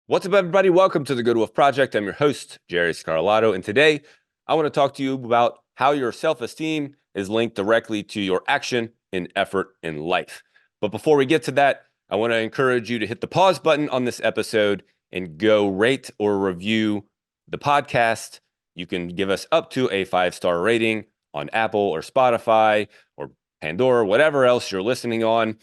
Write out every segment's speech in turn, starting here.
What's up, everybody? Welcome to the Good Wolf Project. I'm your host, Jerry Scarlato, and today I want to talk to you about how your self-esteem is linked directly to your action and effort in life. But before we get to that, I want to encourage you to hit the pause button on this episode and go rate or review the podcast. You can give us up to a 5-star rating on Apple or Spotify or Pandora, whatever else you're listening on.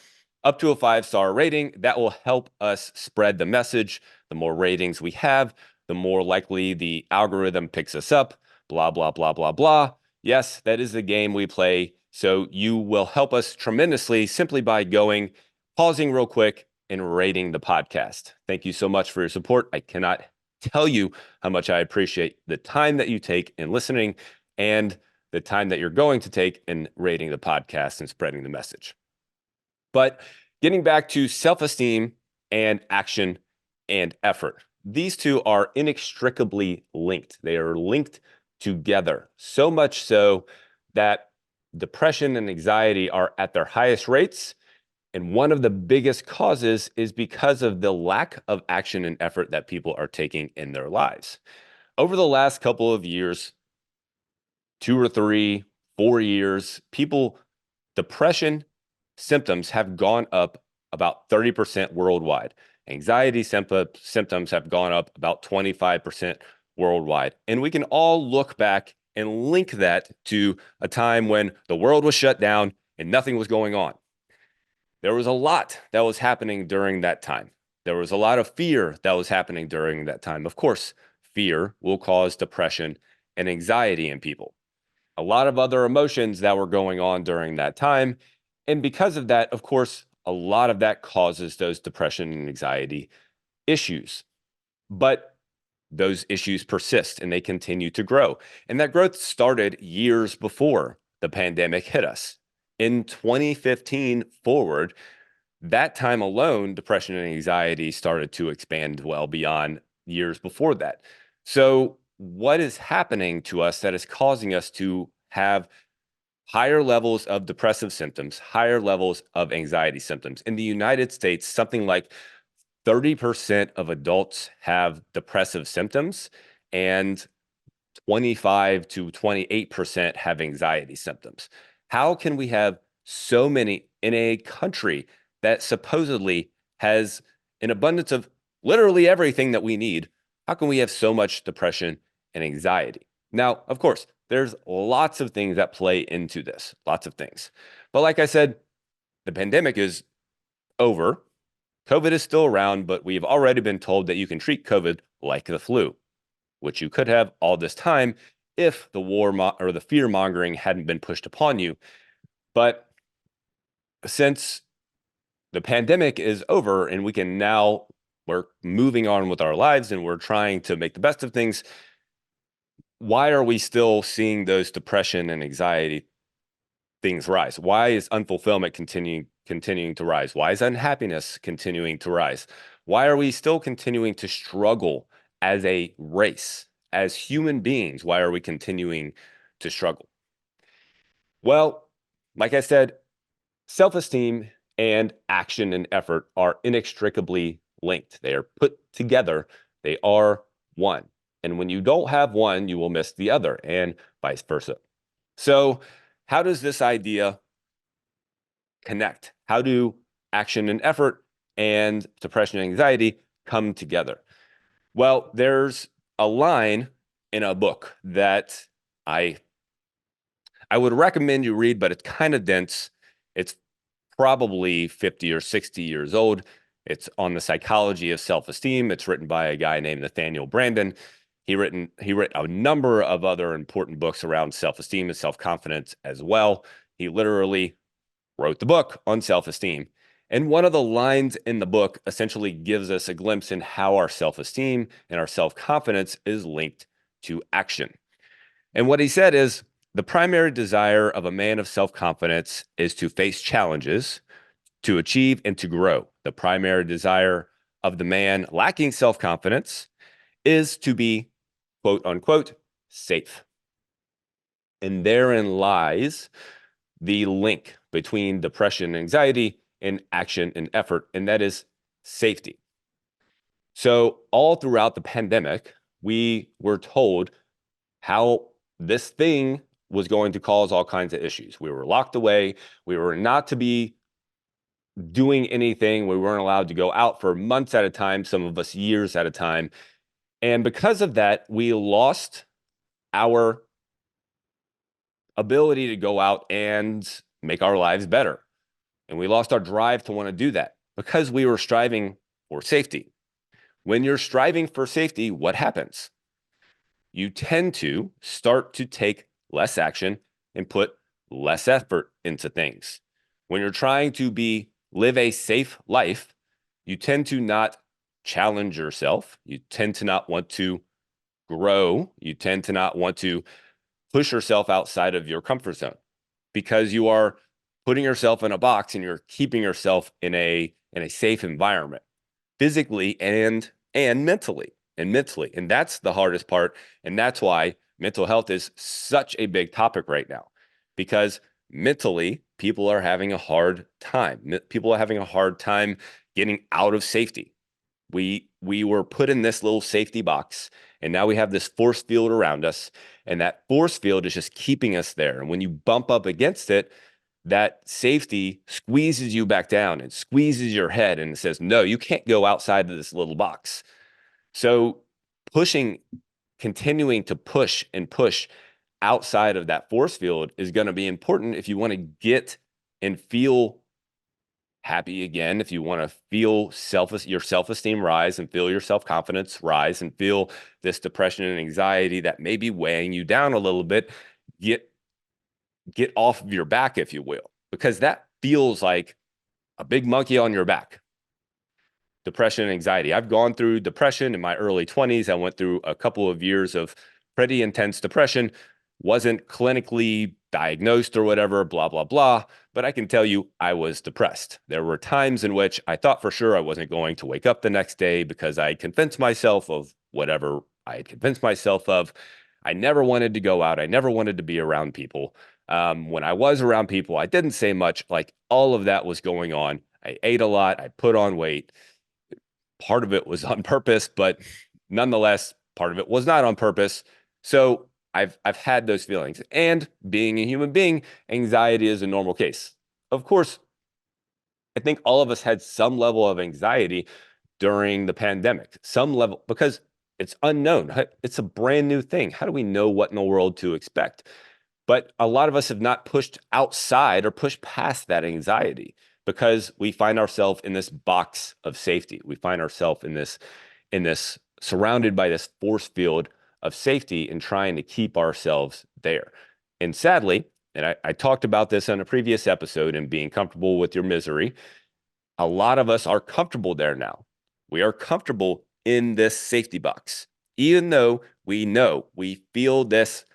Up to a 5-star rating. That will help us spread the message. The more ratings we have, the more likely the algorithm picks us up, blah, blah, blah, blah, blah. Yes, that is the game we play. So you will help us tremendously simply by pausing real quick, and rating the podcast. Thank you so much for your support. I cannot tell you how much I appreciate the time that you take in listening and the time that you're going to take in rating the podcast and spreading the message. But getting back to self-esteem and action and effort, these two are inextricably linked. They are linked together, so much so that depression and anxiety are at their highest rates. And one of the biggest causes is because of the lack of action and effort that people are taking in their lives. Over the last couple of years, 2 or 3, 4 years, depression symptoms have gone up about 30% worldwide. Anxiety symptoms have gone up about 25% worldwide. And we can all look back and link that to a time when the world was shut down and nothing was going on. There was a lot that was happening during that time. There was a lot of fear that was happening during that time. Of course, fear will cause depression and anxiety in people. A lot of other emotions that were going on during that time. And because of that, of course, a lot of that causes those depression and anxiety issues. But those issues persist and they continue to grow. And that growth started years before the pandemic hit us. In 2015 forward, that time alone, depression and anxiety started to expand well beyond years before that. So, what is happening to us that is causing us to have higher levels of depressive symptoms, higher levels of anxiety symptoms? In the United States, something like 30% of adults have depressive symptoms, and 25 to 28% have anxiety symptoms. How can we have so many in a country that supposedly has an abundance of literally everything that we need? How can we have so much depression and anxiety? Now, of course, there's lots of things that play into this, lots of things. But like I said, the pandemic is over. COVID is still around, but we've already been told that you can treat COVID like the flu, which you could have all this time if the or the fear mongering hadn't been pushed upon you. But since the pandemic is over and we're moving on with our lives and we're trying to make the best of things, why are we still seeing those depression and anxiety things rise? Why is unfulfillment continuing to rise? Why is unhappiness continuing to rise? Why are we still continuing to struggle as a race, as human beings? Why are we continuing to struggle? Well, like I said, self-esteem and action and effort are inextricably linked. They are put together. They are one. And when you don't have one, you will miss the other, and vice versa. So, how does this idea connect? How do action and effort and depression and anxiety come together? Well, there's a line in a book that I would recommend you read, but it's kind of dense. It's probably 50 or 60 years old. It's on the psychology of self-esteem. It's written by a guy named Nathaniel Branden. He wrote a number of other important books around self-esteem and self-confidence as well. He literally wrote the book on self-esteem. And one of the lines in the book essentially gives us a glimpse in how our self-esteem and our self-confidence is linked to action. And what he said is, the primary desire of a man of self-confidence is to face challenges, to achieve, and to grow. The primary desire of the man lacking self-confidence is to be, quote unquote, safe. And therein lies the link between depression and anxiety and action and effort, and that is safety. So all throughout the pandemic, we were told how this thing was going to cause all kinds of issues. We were locked away. We were not to be doing anything. We weren't allowed to go out for months at a time, some of us years at a time. And because of that, we lost our ability to go out and make our lives better. And we lost our drive to want to do that because we were striving for safety. When you're striving for safety, what happens? You tend to start to take less action and put less effort into things. When you're trying to live a safe life, you tend to not challenge yourself. You tend to not want to grow. You tend to not want to push yourself outside of your comfort zone because you are putting yourself in a box and you're keeping yourself in a safe environment, physically and mentally. And that's the hardest part. And that's why mental health is such a big topic right now, because mentally people are having a hard time. People are having a hard time getting out of safety. We were put in this little safety box, and now we have this force field around us, and that force field is just keeping us there. And when you bump up against it, that safety squeezes you back down and squeezes your head and says, no, you can't go outside of this little box. So continuing to push and push outside of that force field is going to be important if you want to get and feel happy again, if you want to feel your self-esteem rise and feel your self-confidence rise and feel this depression and anxiety that may be weighing you down a little bit, get off of your back, if you will, because that feels like a big monkey on your back. Depression and anxiety. I've gone through depression in my early 20s. I went through a couple of years of pretty intense depression, wasn't clinically diagnosed or whatever, blah, blah, blah. But I can tell you I was depressed. There were times in which I thought for sure I wasn't going to wake up the next day because I had convinced myself of whatever I had convinced myself of. I never wanted to go out. I never wanted to be around people. When I was around people, I didn't say much. Like all of that was going on. I ate a lot. I put on weight. Part of it was on purpose, but nonetheless, part of it was not on purpose. So I've had those feelings. And being a human being, anxiety is a normal case. Of course, I think all of us had some level of anxiety during the pandemic, some level, because it's unknown. It's a brand new thing. How do we know what in the world to expect? But a lot of us have not pushed outside or pushed past that anxiety because we find ourselves in this box of safety. We find ourselves in this surrounded by this force field of safety and trying to keep ourselves there. And sadly, and I talked about this on a previous episode and being comfortable with your misery, a lot of us are comfortable there now. We are comfortable in this safety box, even though we feel this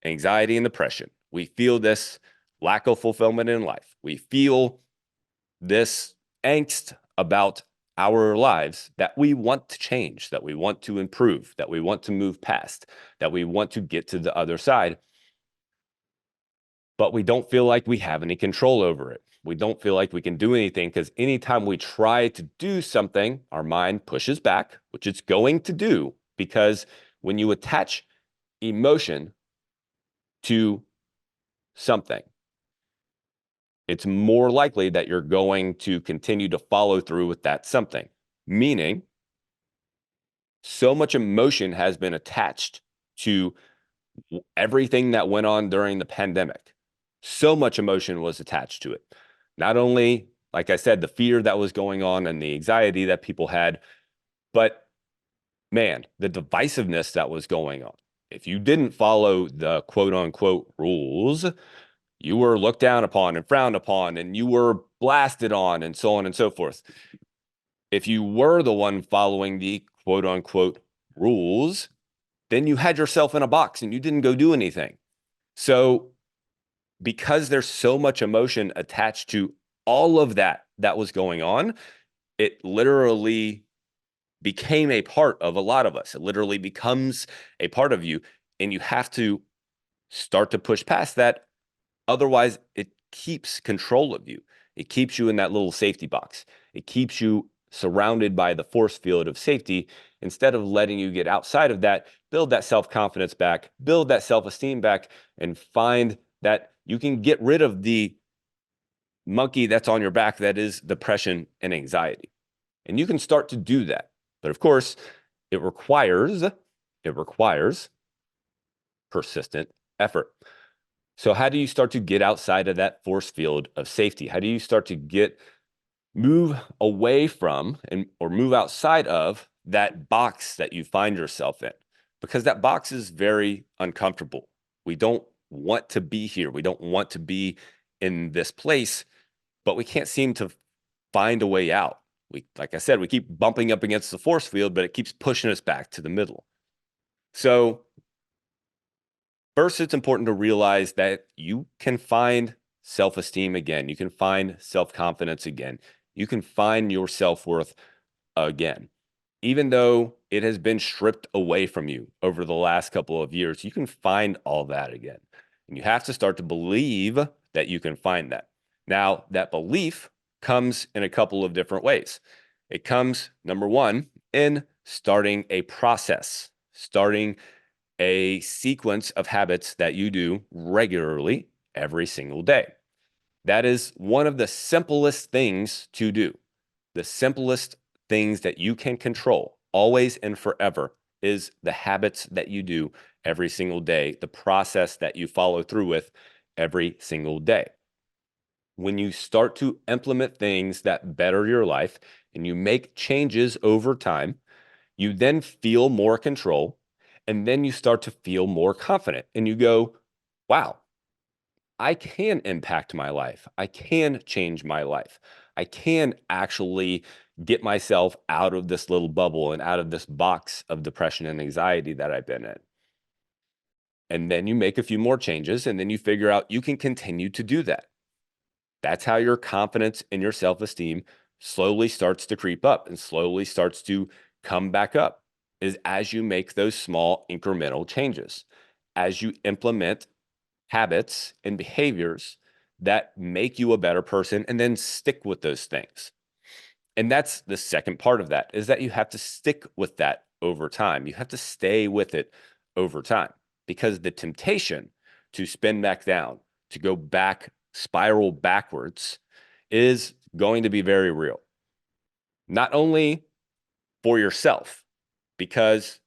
anxiety and depression. We feel this lack of fulfillment in life. We feel this angst about our lives that we want to change, that we want to improve, that we want to move past, that we want to get to the other side. But we don't feel like we have any control over it. We don't feel like we can do anything because anytime we try to do something, our mind pushes back, which it's going to do, because when you attach emotion to something, it's more likely that you're going to continue to follow through with that something. Meaning, so much emotion has been attached to everything that went on during the pandemic. So much emotion was attached to it. Not only, like I said, the fear that was going on and the anxiety that people had, but man, the divisiveness that was going on. If you didn't follow the quote unquote rules, you were looked down upon and frowned upon, and you were blasted on, and so on and so forth. If you were the one following the quote unquote rules, then you had yourself in a box and you didn't go do anything. So, because there's so much emotion attached to all of that was going on, it literally became a part of a lot of us. It literally becomes a part of you, and you have to start to push past that. Otherwise, it keeps control of you. It keeps you in that little safety box. It keeps you surrounded by the force field of safety, instead of letting you get outside of that, build that self-confidence back, build that self-esteem back, and find that you can get rid of the monkey that's on your back that is depression and anxiety. And you can start to do that. But of course, it requires persistent effort. So how do you start to get outside of that force field of safety? How do you start to move away from or move outside of that box that you find yourself in? Because that box is very uncomfortable. We don't want to be here. We don't want to be in this place, but we can't seem to find a way out. Like I said, we keep bumping up against the force field, but it keeps pushing us back to the middle. So first, it's important to realize that you can find self-esteem again. You can find self-confidence again. You can find your self-worth again. Even though it has been stripped away from you over the last couple of years, you can find all that again. And you have to start to believe that you can find that. Now, that belief comes in a couple of different ways. It comes, number one, in starting a process, starting a sequence of habits that you do regularly every single day. That is one of the simplest things to do. The simplest things that you can control always and forever is the habits that you do every single day, the process that you follow through with every single day. When you start to implement things that better your life and you make changes over time, you then feel more control, and then you start to feel more confident and you go, wow, I can impact my life. I can change my life. I can actually get myself out of this little bubble and out of this box of depression and anxiety that I've been in. And then you make a few more changes and then you figure out you can continue to do that. That's how your confidence and your self-esteem slowly starts to creep up and slowly starts to come back up, is as you make those small incremental changes, as you implement habits and behaviors that make you a better person and then stick with those things. And that's the second part of that, is that you have to stick with that over time. You have to stay with it over time, because the temptation to spin back down, to go back, spiral backwards, is going to be very real. Not only for yourself, because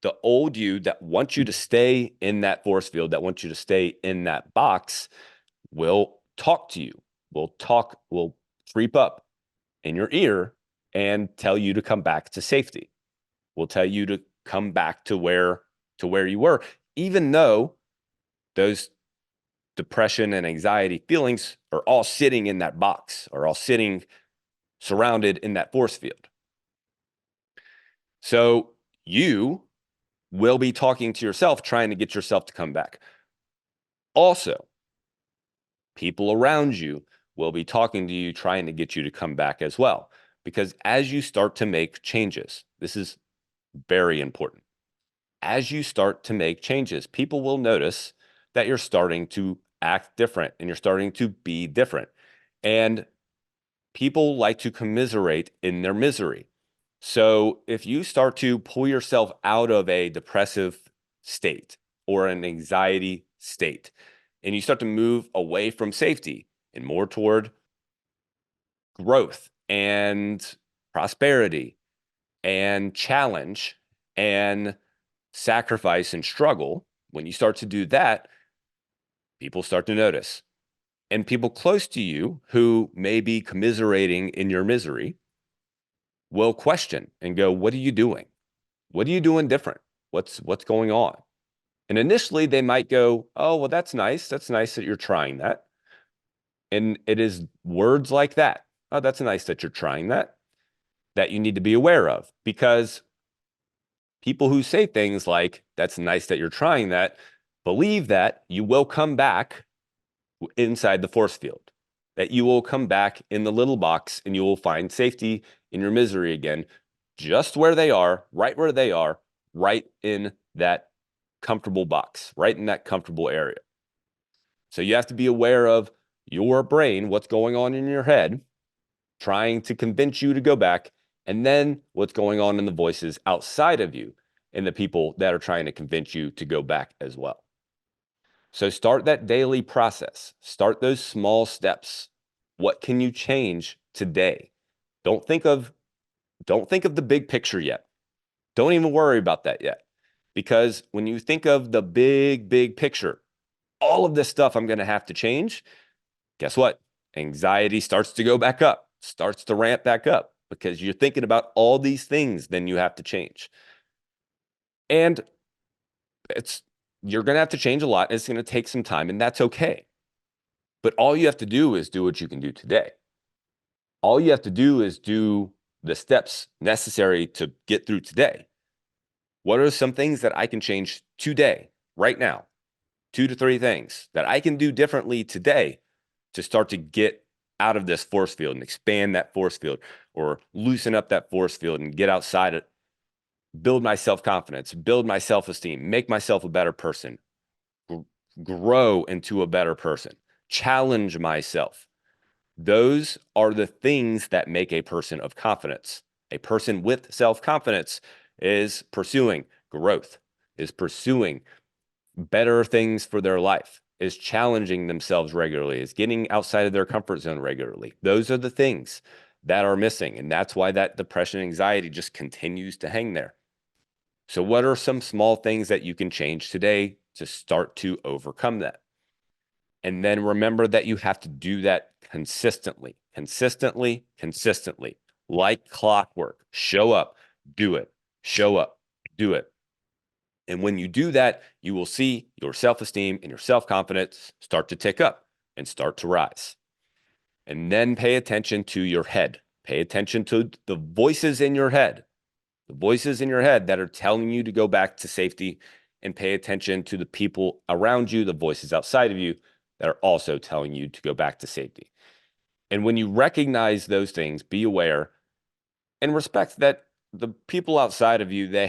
the old you that wants you to stay in that force field, that wants you to stay in that box, will talk to you, will creep up in your ear and tell you to come back to safety, will tell you to come back to where you were, even though those depression and anxiety feelings are all sitting in that box, are all sitting surrounded in that force field. So you will be talking to yourself, trying to get yourself to come back. Also, people around you will be talking to you, trying to get you to come back as well. Because as you start to make changes, this is very important. As you start to make changes, people will notice that you're starting to act different and you're starting to be different. And people like to commiserate in their misery. So if you start to pull yourself out of a depressive state or an anxiety state, and you start to move away from safety and more toward growth and prosperity and challenge and sacrifice and struggle, when you start to do that, people start to notice. And people close to you who may be commiserating in your misery will question and go, what are you doing? What are you doing different? What's going on? And initially they might go, oh, well, that's nice. That's nice that you're trying that. And it is words like that. Oh, that's nice that you're trying that, that you need to be aware of, because people who say things like, that's nice that you're trying that, believe that you will come back inside the force field, that you will come back in the little box and you will find safety in your misery again, just where they are, right in that comfortable box, right in that comfortable area. So you have to be aware of your brain, what's going on in your head, trying to convince you to go back, and then what's going on in the voices outside of you and the people that are trying to convince you to go back as well. So start that daily process. Start those small steps. What can you change today? Don't think of the big picture yet. Don't even worry about that yet. Because when you think of the big picture, all of this stuff I'm going to have to change, guess what? Anxiety starts to go back up, starts to ramp back up because you're thinking about all these things then you have to change. And you're going to have to change a lot. And it's going to take some time, and that's okay. But all you have to do is do what you can do today. All you have to do is do the steps necessary to get through today. What are some things that I can change today, right now? 2 to 3 things that I can do differently today to start to get out of this force field and expand that force field, or loosen up that force field and get outside it, build my self-confidence, build my self-esteem, make myself a better person, grow into a better person, challenge myself. Those are the things that make a person of confidence. A person with self-confidence is pursuing growth, is pursuing better things for their life, is challenging themselves regularly, is getting outside of their comfort zone regularly. Those are the things that are missing. And that's why that depression, anxiety just continues to hang there. So what are some small things that you can change today to start to overcome that? And then remember that you have to do that consistently, like clockwork. Show up, do it, show up, do it. And when you do that, you will see your self-esteem and your self-confidence start to tick up and start to rise. And then pay attention to your head. Pay attention to the voices in your head, the voices in your head that are telling you to go back to safety, and pay attention to the people around you, the voices outside of you that are also telling you to go back to safety. And when you recognize those things, be aware and respect that the people outside of you, they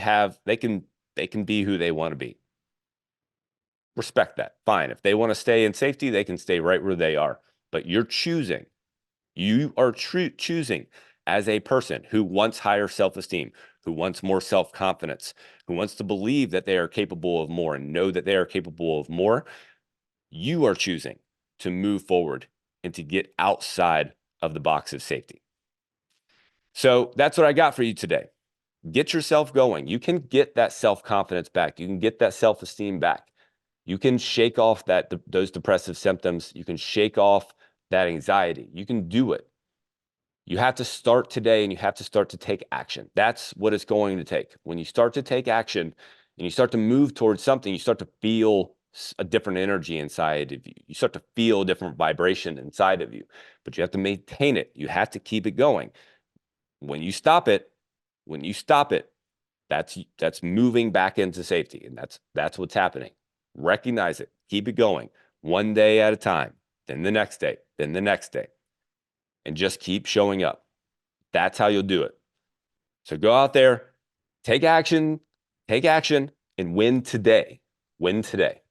can be who they want to be. Respect that. Fine. If they want to stay in safety, they can stay right where they are. But you're choosing. You are choosing as a person who wants higher self-esteem, who wants more self-confidence, who wants to believe that they are capable of more and know that they are capable of more. You are choosing to move forward and to get outside of the box of safety. So that's what I got for you today. Get yourself going. You can get that self-confidence back. You can get that self-esteem back. You can shake off those depressive symptoms. You can shake off that anxiety. You can do it. You have to start today, and you have to start to take action. That's what it's going to take. When you start to take action and you start to move towards something, you start to feel a different energy inside of you. You start to feel a different vibration inside of you, but you have to maintain it. You have to keep it going. When you stop it, that's moving back into safety, and that's what's happening. Recognize it. Keep it going, one day at a time, then the next day, then the next day, and just keep showing up. That's how you'll do it. So go out there, take action, and win today. Win today.